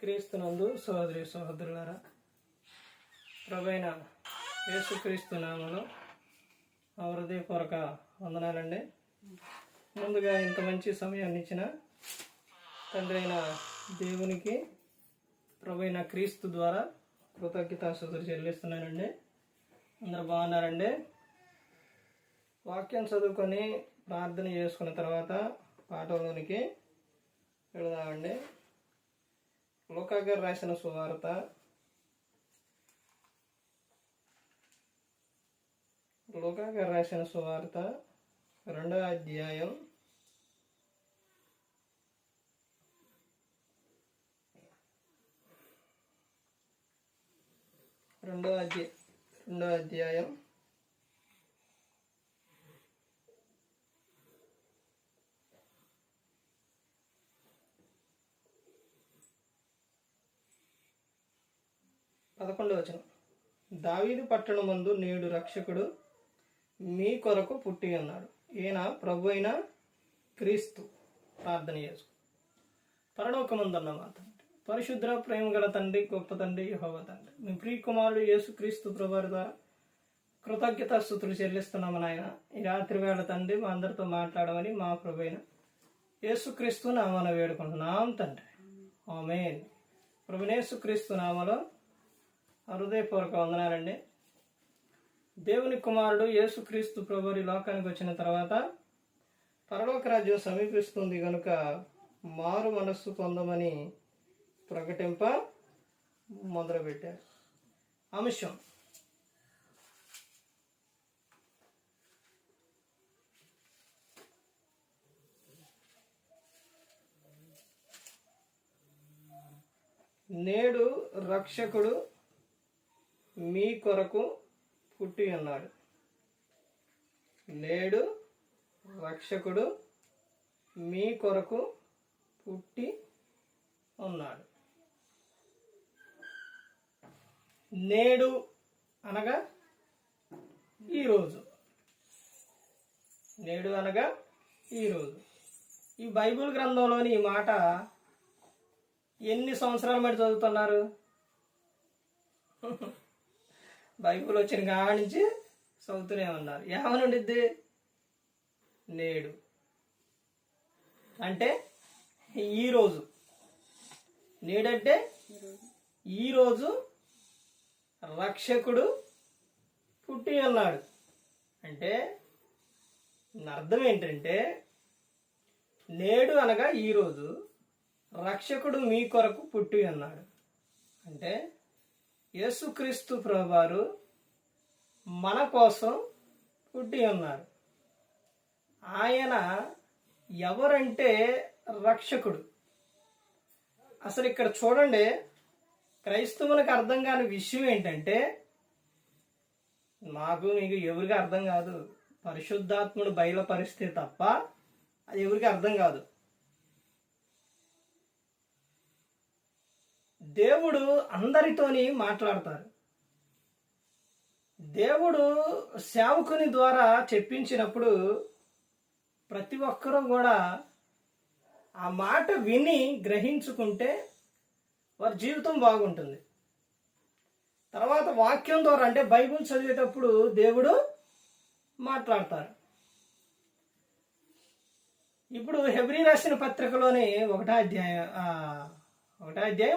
క్రీస్తునందు సహోదరి సహోదరులారా, ప్రభువైన యేసుక్రీస్తు నామములో మా హృదయపూర్వక వందనాలండి. ముందుగా ఇంత మంచి సమయాన్ని ఇచ్చిన తండ్రి అయిన దేవునికి ప్రభువైన క్రీస్తు ద్వారా కృతజ్ఞతాస్తుతులు చెల్లిస్తున్నానండి. అందరూ బాగున్నారండి. వాక్యం చదువుకొని ప్రార్థన చేసుకున్న తర్వాత పాఠంలోనికి వెళదామండి. లూకా గారు రాసిన సువార్త 2వ అధ్యాయం 11వ వచనం. దావీదు పట్టణమందు నేడు రక్షకుడు మీ కొరకు పుట్టి ఉన్నాడు, ఈయన ప్రభు అయిన క్రీస్తు. ప్రార్థన చేసుకు. పరలోకమందున్న మా తండ్రి, పరిశుద్ధ ప్రేమ గల తండ్రి, గొప్ప తండ్రి, యెహోవా తండ్రి, మీ ప్రియ కుమారుడు యేసుక్రీస్తు ప్రభువారి ద్వారా కృతజ్ఞతాస్తుతులు చెల్లిస్తున్నాము నాయన. ఈ రాత్రి వేళ తండ్రి మా అందరితో మాట్లాడమని మా ప్రభు అయిన యేసుక్రీస్తు నామమున వేడుకుంటున్నాం తండ్రి, ఆమేన్. ప్రభువైన యేసుక్రీస్తు నామములో హృదయపూర్వక వందనాలండి. దేవుని కుమారుడు యేసుక్రీస్తు ప్రభువారి లోకానికి వచ్చిన తర్వాత పరలోక రాజ్యం సమీపిస్తుంది కనుక మారు మనస్సు పొందమని ప్రకటింప మొదలుపెట్టారు. అంశం: నేడు రక్షకుడు మీ కొరకు పుట్టి ఉన్నాడు. నేడు రక్షకుడు మీ కొరకు పుట్టి ఉన్నాడు. నేడు అనగా ఈరోజు. నేడు అనగా ఈరోజు. ఈ బైబిల్ గ్రంథంలోని ఈ మాట ఎన్ని సంవత్సరాల మట్టి చదువుతున్నారు? బైబిల్ వచ్చిన కాడి నుంచి చదువుతూనే ఉన్నారు. ఏమని ఉండిద్ది? నేడు అంటే ఈరోజు. నేడంటే ఈరోజు రక్షకుడు పుట్టి ఉన్నాడు. అంటే అర్థం ఏంటంటే, నేడు అనగా ఈరోజు రక్షకుడు మీ కొరకు పుట్టి ఉన్నాడు. అంటే యేసుక్రీస్తు ప్రభువారు మన కోసం పుట్టి ఉన్నారు. ఆయన ఎవరంటే రక్షకుడు. అసలు ఇక్కడ చూడండి, క్రైస్తవులకు అర్థం కాని విషయం ఏంటంటే, మాకు మీకు ఎవరికి అర్థం కాదు, పరిశుద్ధాత్ముడు బయలుపరిస్తే తప్ప అది ఎవరికి అర్థం కాదు. దేవుడు అందరితోని మాట్లాడతారు. దేవుడు సేవకుని ద్వారా చెప్పించినప్పుడు ప్రతి ఒక్కరూ కూడా ఆ మాట విని గ్రహించుకుంటే వారి జీవితం బాగుంటుంది. తర్వాత వాక్యం ద్వారా, అంటే బైబిల్ చదివేటప్పుడు దేవుడు మాట్లాడతారు. ఇప్పుడు హెబ్రీ రాసిన పత్రికలోని 1వ అధ్యాయం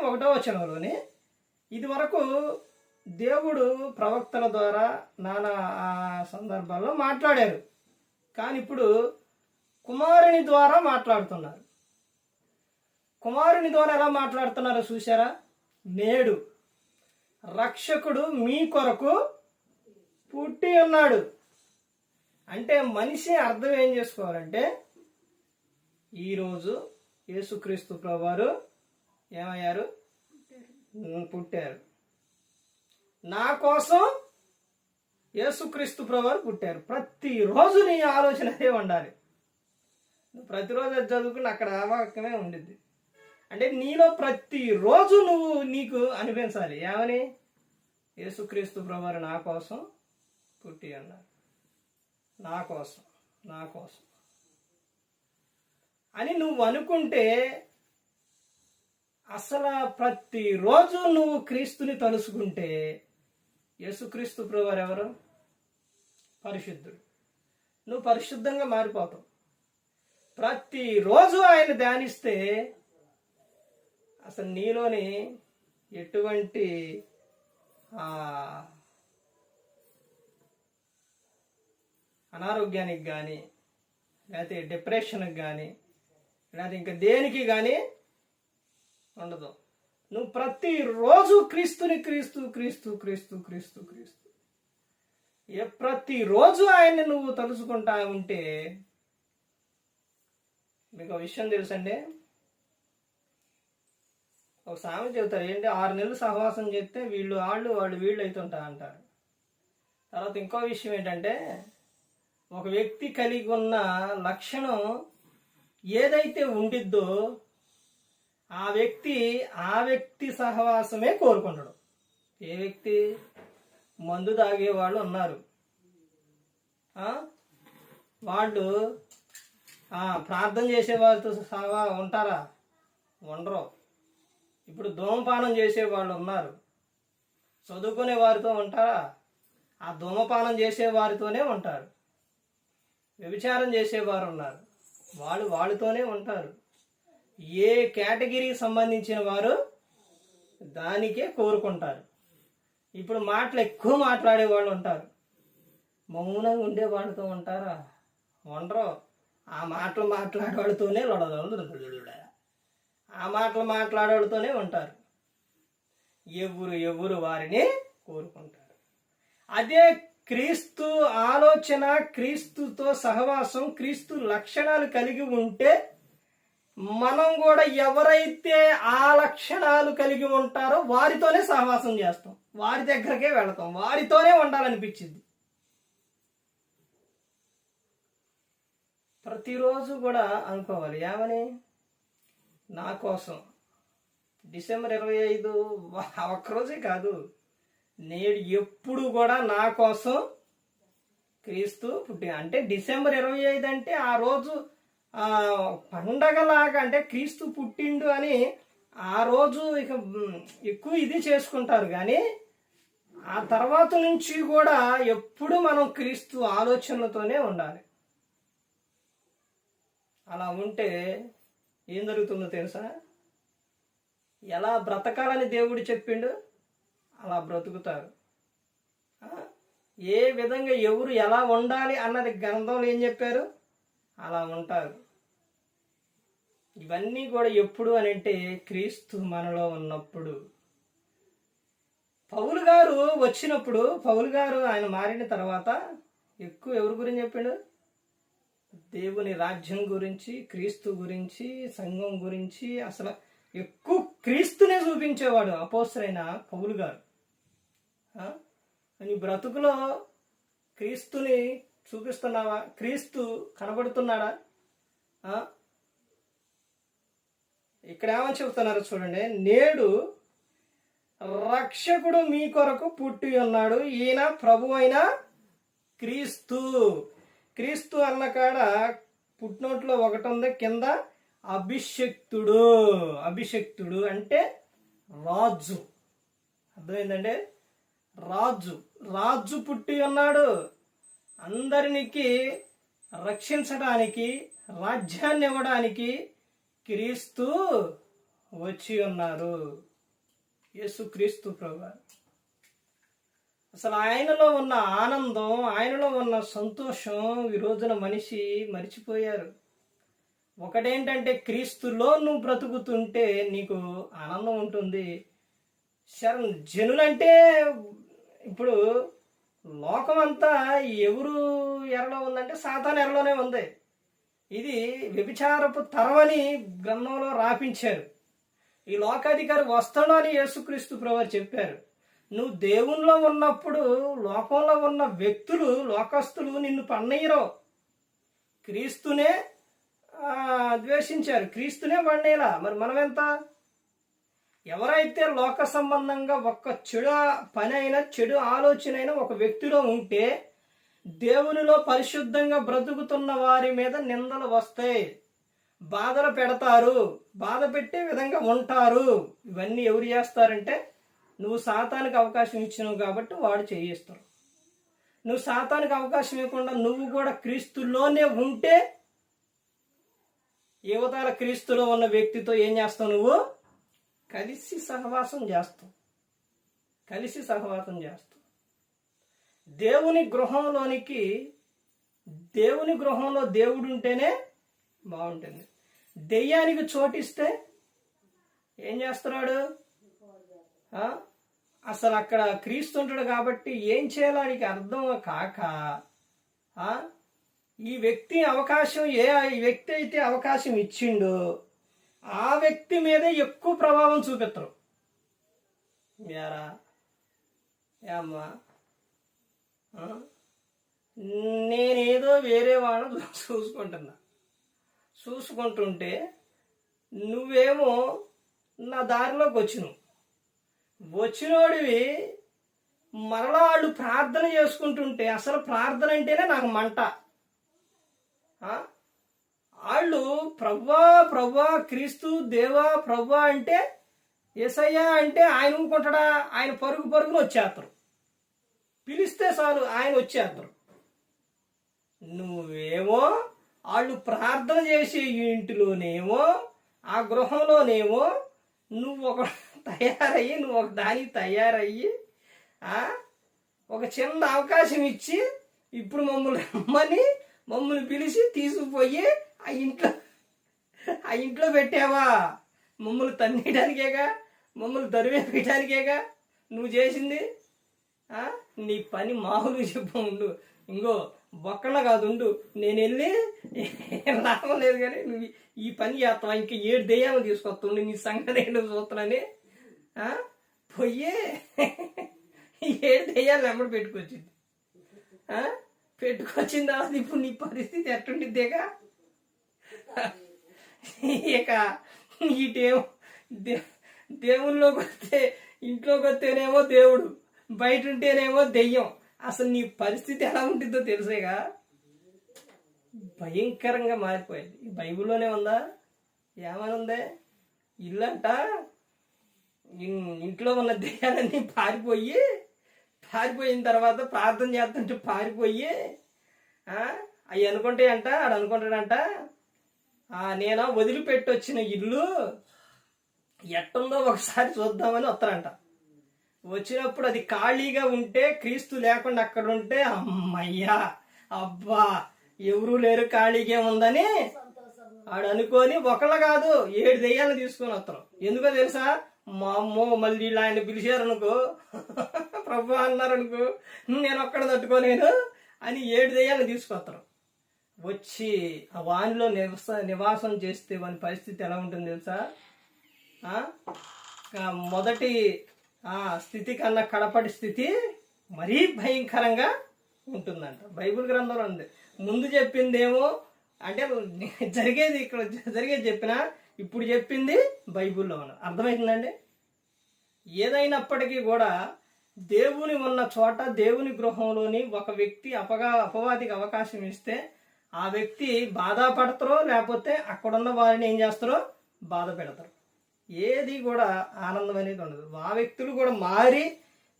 1వ వచనంలోని ఇది వరకు దేవుడు ప్రవక్తల ద్వారా నానా సందర్భాల్లో మాట్లాడారు. కానీ ఇప్పుడు కుమారుని ద్వారా మాట్లాడుతున్నారు. కుమారుని ద్వారా ఎలా మాట్లాడుతున్నారో చూసారా? నేడు రక్షకుడు మీ కొరకు పుట్టి ఉన్నాడు. అంటే మనిషి అర్థం ఏం చేసుకోవాలంటే, ఈరోజు యేసుక్రీస్తు ప్రభువారు ఏమయ్యారు? పుట్టారు. నా కోసం యేసుక్రీస్తు ప్రభువారు పుట్టారు. ప్రతిరోజు నీ ఆలోచన అదే ఉండాలి. నువ్వు ప్రతిరోజు అది చదువుకుని అక్కడ వాక్యమే ఉండిద్ది. అంటే నీలో ప్రతిరోజు నీకు అనిపించాలి ఏమని? యేసుక్రీస్తు ప్రభువారు నా కోసం పుట్టి ఉన్నారు. నా కోసం. అని నువ్వు అనుకుంటే అసలు ప్రతిరోజు నువ్వు క్రీస్తుని తలుసుకుంటే యేసుక్రీస్తు ప్రభువారు ఎవరు? పరిశుద్ధుడు. నువ్వు పరిశుద్ధంగా మారిపోతావు. ప్రతిరోజు ఆయన ధ్యానిస్తే అసలు నీలోని ఎటువంటి అనారోగ్యానికి కానీ, లేకపోతే డిప్రెషన్కి కానీ, లేకపోతే ఇంకా దేనికి కానీ ఉండదు. నువ్వు ప్రతిరోజు క్రీస్తుని క్రీస్తు క్రీస్తు క్రీస్తు క్రీస్తు క్రీస్తు ప్రతిరోజు ఆయన్ని నువ్వు తలుచుకుంటా ఉంటే, మీకు ఒక విషయం తెలుసండి, ఒక సామెత చెబుతారు ఏంటి, 6 నెలలు సహవాసం చేస్తే వాళ్ళు వీళ్ళు అవుతుంటా అంటారు. తర్వాత ఇంకో విషయం ఏంటంటే, ఒక వ్యక్తి కలిగి ఉన్న లక్షణం ఏదైతే ఉండిద్దో ఆ వ్యక్తి సహవాసమే కోరుకుంటాడు. ఏ వ్యక్తి? మందు తాగే వాళ్ళు ఉన్నారు, వాళ్ళు ప్రార్థన చేసే వారితో ఉంటారా? ఉండరు. ఇప్పుడు ధూమపానం చేసే వాళ్ళు ఉన్నారు, చదువుకునే వారితో ఉంటారా? ఆ ధూమపానం చేసే వారితోనే ఉంటారు. వ్యభిచారం చేసేవారు ఉన్నారు, వాళ్ళతోనే ఉంటారు. ఏ కేటగిరీకి సంబంధించిన వారు దానికే కోరుకుంటారు. ఇప్పుడు ఎక్కువ మాట్లాడే వాళ్ళు ఉంటారు, మౌనంగా ఉండే వాళ్ళతో ఉంటారా? ఉండరు. ఆ మాటలు మాట్లాడేవాళ్ళతోనే మాట్లాడేవాళ్ళతోనే ఉంటారు. ఎవరు వారిని కోరుకుంటారు. అదే క్రీస్తు ఆలోచన, క్రీస్తుతో సహవాసం, క్రీస్తు లక్షణాలు కలిగి ఉంటే మనం కూడా ఎవరైతే ఆ లక్షణాలు కలిగి ఉంటారో వారితోనే సహవాసం చేస్తాం, వారి దగ్గరకే వెళతాం, వారితోనే ఉండాలనిపించింది. ప్రతిరోజు కూడా అనుకోవాలి ఏమని, నా కోసం డిసెంబర్ 25 ఒక్కరోజే కాదు, నేడు ఎప్పుడు కూడా నా కోసం క్రీస్తు పుట్టి. అంటే డిసెంబర్ 25 అంటే ఆ రోజు పండగలాగా, అంటే క్రీస్తు పుట్టిండు అని ఆ రోజు ఇక ఎక్కువ ఇది చేసుకుంటారు. కానీ ఆ తర్వాత నుంచి కూడా ఎప్పుడు మనం క్రీస్తు ఆలోచనలతోనే ఉండాలి. అలా ఉంటే ఏం జరుగుతుందో తెలుసా? ఎలా బ్రతకాలని దేవుడు చెప్పిండు అలా బ్రతుకుతారు. ఏ విధంగా ఎవరు ఎలా ఉండాలి అన్నది గ్రంథంలో ఏం చెప్పారు అలా ఉంటారు. ఇవన్నీ కూడా ఎప్పుడు అని అంటే క్రీస్తు మనలో ఉన్నప్పుడు. పౌలు గారు వచ్చినప్పుడు, పౌలు గారు ఆయన మారిన తర్వాత ఎక్కువ ఎవరి గురించి చెప్పిండు? దేవుని రాజ్యం గురించి, క్రీస్తు గురించి, సంఘం గురించి, అసలు ఎక్కువ క్రీస్తునే చూపించేవాడు అపోస్తలుడైన పౌలు గారు. నీ బ్రతుకులో క్రీస్తుని చూపిస్తున్నావా? క్రీస్తు కనబడుతున్నాడా? ఇక్కడ ఏమని చెబుతున్నారు చూడండి, నేడు రక్షకుడు మీ కొరకు పుట్టి ఉన్నాడు, ఈయన ప్రభు అయిన క్రీస్తు. క్రీస్తు అన్న కాడ పుట్టినోట్లో ఒకటి ఉంది, కింద అభిషక్తుడు. అభిషక్తుడు అంటే రాజు. అర్థమైందండి? రాజు పుట్టి ఉన్నాడు. అందరికి రక్షించడానికి, రాజ్యాన్ని ఇవ్వడానికి క్రీస్తు వచ్చి ఉన్నారు. యేసుక్రీస్తు ప్రభువు. అసలు ఆయనలో ఉన్న ఆనందం, ఆయనలో ఉన్న సంతోషం ఈ రోజున మనిషి మరిచిపోయారు. ఒకటేంటంటే క్రీస్తులో నువ్వు బ్రతుకుతుంటే నీకు ఆనందం ఉంటుంది. జనులంటే ఇప్పుడు లోకం అంతా ఎవరు ఎరలో ఉందంటే సాతాను ఎరలోనే ఉంది. ఇది వ్యభిచారపు తరమని గ్రంథంలో రాపించారు. ఈ లోకాధికారి వస్తాడు అని యేసుక్రీస్తు ప్రభువు చెప్పారు. నువ్వు దేవునిలో ఉన్నప్పుడు లోకంలో ఉన్న వ్యక్తులు, లోకస్తులు నిన్ను పన్నయ్యరు. క్రీస్తునే ద్వేషించారు, క్రీస్తునే పన్నయ్యలా. మరి మనం ఎంత? ఎవరైతే లోక సంబంధంగా ఒక్క చెడు పని అయినా, చెడు ఆలోచన అయినా ఒక వ్యక్తిలో ఉంటే దేవునిలో పరిశుద్ధంగా బ్రతుకుతున్న వారి మీద నిందలు వస్తాయి. బాధలు పెడతారు, బాధ పెట్టే విధంగా ఉంటారు. ఇవన్నీ ఎవరు చేస్తారంటే నువ్వు సాతానికి అవకాశం ఇచ్చినావు కాబట్టి వాడు చేయిస్తారు. నువ్వు సాతానికి అవకాశం ఇవ్వకుండా నువ్వు కూడా క్రీస్తులోనే ఉంటే యువతల క్రీస్తులో ఉన్న వ్యక్తితో ఏం చేస్తావు? నువ్వు కలిసి సహవాసం చేస్తావు. దేవుని గృహంలో దేవుడు ఉంటేనే బాగుంటుంది. దెయ్యానికి చోటిస్తే ఏం చేస్తున్నాడు? అసలు అక్కడ క్రీస్తు ఉంటాడు కాబట్టి ఏం చేయాలో వాడికి అర్థం కాక ఈ వ్యక్తి అయితే అవకాశం ఇచ్చిండో ఆ వ్యక్తి మీదే ఎక్కువ ప్రభావం చూపిస్తారు. ఏమ్మా నేనేదో వేరే వాళ్ళని చూసుకుంటుంటే నువ్వేమో నా దారిలోకి వచ్చినోడివి మరలా వాళ్ళు ప్రార్థన చేసుకుంటుంటే, అసలు ప్రార్థన అంటేనే నాకు మంట. వాళ్ళు ప్రభువా క్రీస్తు దేవా ప్రభువా అంటే, యేసయ్య అంటే ఆయన ఊరుకుంటాడా? ఆయన పరుగున వచ్చేస్తారు. పిలిస్తే చాలు ఆయన వచ్చేస్తారు. నువ్వేమో వాళ్ళు ప్రార్థన చేసే ఇంటిలోనేమో ఆ గృహంలోనేమో నువ్వు ఒక దానికి తయారయ్యి ఒక చిన్న అవకాశం ఇచ్చి ఇప్పుడు మమ్మల్ని పిలిచి తీసుకుపోయి ఆ ఇంట్లో పెట్టావా? మమ్మల్ని తన్నేయడానికేగా, మమ్మల్ని తరివేయడానికేగా నువ్వు చేసింది. నీ పని మామూలు చెప్పు. ఉండు, ఇంకో బొక్కన కాదు, ఉండు, నేను వెళ్ళి లాభం లేదు కానీ నువ్వు ఈ పని చేస్తావా? ఇంకా 7 దెయ్యాలు తీసుకొస్తుండే నీ సంగతి ఏంటో చూస్తానని పోయి 7 దెయ్యాలు ఎమ్మడి పెట్టుకొచ్చిన తర్వాత ఇప్పుడు నీ పరిస్థితి ఎట్టుండిద్దేగా. ఇక ఇటేమో దేవుళ్ళలోకి వస్తే, ఇంట్లోకి వస్తేనేమో దేవుడు, బయట ఉంటేనేమో దెయ్యం. అసలు నీ పరిస్థితి ఎలా ఉంటుందో తెలిసేగా. భయంకరంగా మారిపోయింది. ఈ బైబిల్లోనే ఉందా? ఏమని ఉందే? ఇల్లంట ఇంట్లో ఉన్న దెయ్యాలన్నీ పారిపోయిన తర్వాత ప్రార్థన చేస్తుంటే పారిపోయి అవి అనుకుంటాయంట. ఆడు అనుకుంటాడంట, నేను వదిలిపెట్టి వచ్చిన ఇల్లు ఎట్టుందో ఒకసారి చూద్దామని వస్తారంట. వచ్చినప్పుడు అది ఖాళీగా ఉంటే, క్రీస్తు లేకుండా అక్కడ ఉంటే, అమ్మయ్యా అబ్బా ఎవరూ లేరు, ఖాళీగా ఉందని ఆడు అనుకొని ఒకళ్ళు కాదు 7 దెయ్యాలను తీసుకొని వస్తాం. ఎందుకో తెలుసా? మా అమ్మో మళ్ళీ వీళ్ళు ఆయన పిలిచారనుకో, ప్రభు అన్నారనుకో, నేను ఒక్కడ తట్టుకోలేను అని 7 దెయ్యాలను తీసుకొస్తారు. వచ్చి ఆ వానిలో నివాసం చేస్తే వాని పరిస్థితి ఎలా ఉంటుంది తెలుసా? మొదటి స్థితి కన్నా కడపటి స్థితి మరీ భయంకరంగా ఉంటుందంట. బైబిల్ గ్రంథంలో ఉంది. ముందు చెప్పిందేమో అంటే జరిగేది చెప్పినా ఇప్పుడు చెప్పింది బైబిల్లో ఉన్న. అర్థమవుతుందండి? ఏదైనప్పటికీ కూడా దేవుని ఉన్న చోట, దేవుని గృహంలోని ఒక వ్యక్తి అపవాదికి అవకాశం ఇస్తే ఆ వ్యక్తి బాధపడతారో లేకపోతే అక్కడున్న వారిని ఏం చేస్తారో బాధ పెడతారు. ఏది కూడా ఆనందం అనేది ఉండదు. ఆ వ్యక్తులు కూడా మారి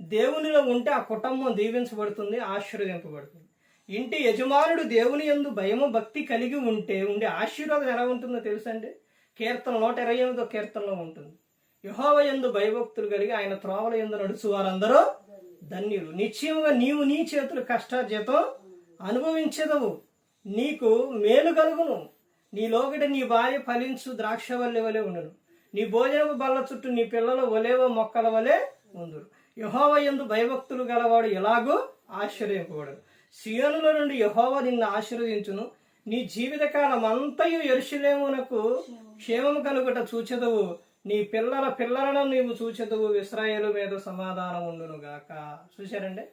దేవునిలో ఉంటే ఆ కుటుంబం దీవించబడుతుంది, ఆశీర్వదింపబడుతుంది. ఇంటి యజమానుడు దేవుని యందు భయము భక్తి కలిగి ఉండే ఆశీర్వాదం ఎలా ఉంటుందో తెలుసండి? కీర్తన 128వ కీర్తనలో ఉంటుంది. యెహోవా యందు భయభక్తులు కలిగి ఆయన త్రోవల యందు నడుచు వారందరూ ధన్యులు. నిశ్చయముగా నీవు నీ చేతుల కష్టార్జితం అనుభవించదవు, నీకు మేలు కలుగును. నీ లోగడ నీ భార్య ఫలించు ద్రాక్షవల్లి వలె ఉండును, నీ భోజనపు బల్ల చుట్టూ నీ పిల్లలు ఒలేవ మొక్కల వలె ఉందురు. యెహోవా యందు భయభక్తులు గలవాడు ఎలాగూ ఆశ్చర్యపడడు. సియోనులో నుండి యెహోవా నిన్ను ఆశీర్వదించును, నీ జీవితకాలం అంతయు యెరూషలేమునకు క్షేమము కలుగుట చూచెదవు, నీ పిల్లలను నీవు చూచెదవు, ఇశ్రాయేలు మీద సమాధానం ఉండును గాక. చూశారండి?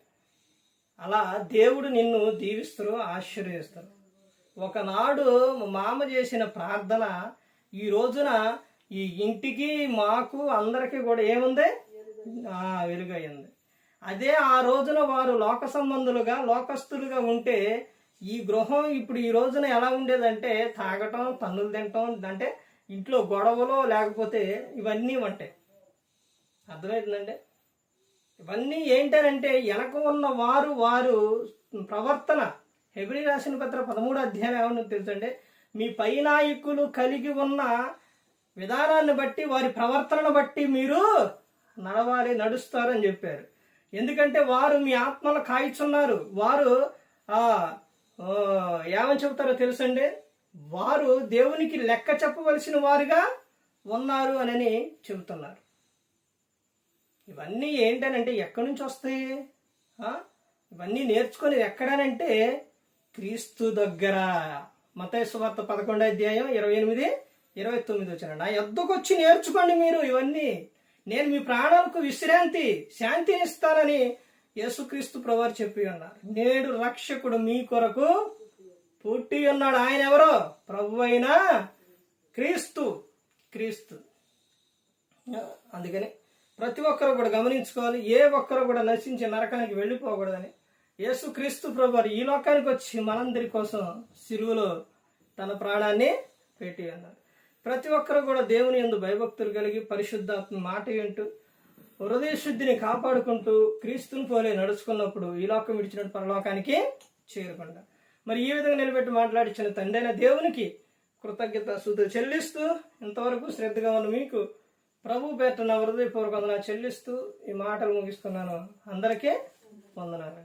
అలా దేవుడు నిన్ను దీవిస్తారు, ఆశీర్వదిస్తారు. ఒకనాడు మామ చేసిన ప్రార్థన ఈ రోజున ఈ ఇంటికి మాకు అందరికీ కూడా ఏముంది? వెలుగయ్యింది. అదే ఆ రోజున వారు లోక సంబంధులుగా లోకస్తులుగా ఉంటే ఈ గృహం ఇప్పుడు ఈ రోజున ఎలా ఉండేదంటే తాగటం, తన్నులు తినటం, అంటే ఇంట్లో గొడవలో లేకపోతే ఇవన్నీ ఉంటాయి. అర్థమవుతుందండి? ఇవన్నీ ఏంటనంటే వెనక ఉన్న వారు ప్రవర్తన. హెబ్రీ రాసిన పత్ర 13వ అధ్యాయం ఏమన్నా తెలుసండి? మీ పై నాయకులు కలిగి ఉన్న విధానాన్ని బట్టి, వారి ప్రవర్తనను బట్టి మీరు నడుస్తారని చెప్పారు. ఎందుకంటే వారు మీ ఆత్మను కాయిచున్నారు. వారు ఏమని చెబుతారో తెలుసండి? వారు దేవునికి లెక్క చెప్పవలసిన వారుగా ఉన్నారు అని చెబుతున్నారు. ఇవన్నీ ఏంటనంటే ఎక్కడి నుంచి వస్తాయి? ఇవన్నీ నేర్చుకొని ఎక్కడనంటే క్రీస్తు దగ్గర. మత్తయి సువార్త 11వ అధ్యాయం 28, 29 వచ్చిన, నా యొద్దకు వచ్చి నేర్చుకోండి మీరు ఇవన్నీ, నేను మీ ప్రాణాలకు విశ్రాంతి, శాంతిని ఇస్తానని యేసుక్రీస్తు ప్రభువారు చెప్పి ఉన్నారు. నేడు రక్షకుడు మీ కొరకు పుట్టి ఉన్నాడు. ఆయన ఎవరో? ప్రభు అయిన క్రీస్తు. అందుకని ప్రతి ఒక్కరు కూడా గమనించుకోవాలి, ఏ ఒక్కరు కూడా నశించి నరకానికి వెళ్ళిపోకూడదని. యేసుక్రీస్తు ప్రభువారు ఈ లోకానికి వచ్చి మనందరి కోసం సిలువలో తన ప్రాణాన్ని పెట్టి ఉన్నారు. ప్రతి ఒక్కరు కూడా దేవుని యందు భయభక్తులు కలిగి పరిశుద్ధాత్మ మాట వింటూ హృదయ శుద్ధిని కాపాడుకుంటూ క్రీస్తుని పోలే నడుచుకున్నప్పుడు ఈ లోకం విడిచినట్టు పరలోకానికి చేరుకుంటా. మరి ఈ విధంగా నిలబెట్టి మాట్లాడించిన తండ్రి అయిన దేవునికి కృతజ్ఞతాస్తుతులు చెల్లిస్తూ, ఇంతవరకు శ్రద్ధగా ఉన్న మీకు ప్రభు పేరున హృదయపూర్వక వందనాలు చెల్లిస్తూ ఈ మాటలు ముగిస్తున్నాను. అందరికీ వందనాలు.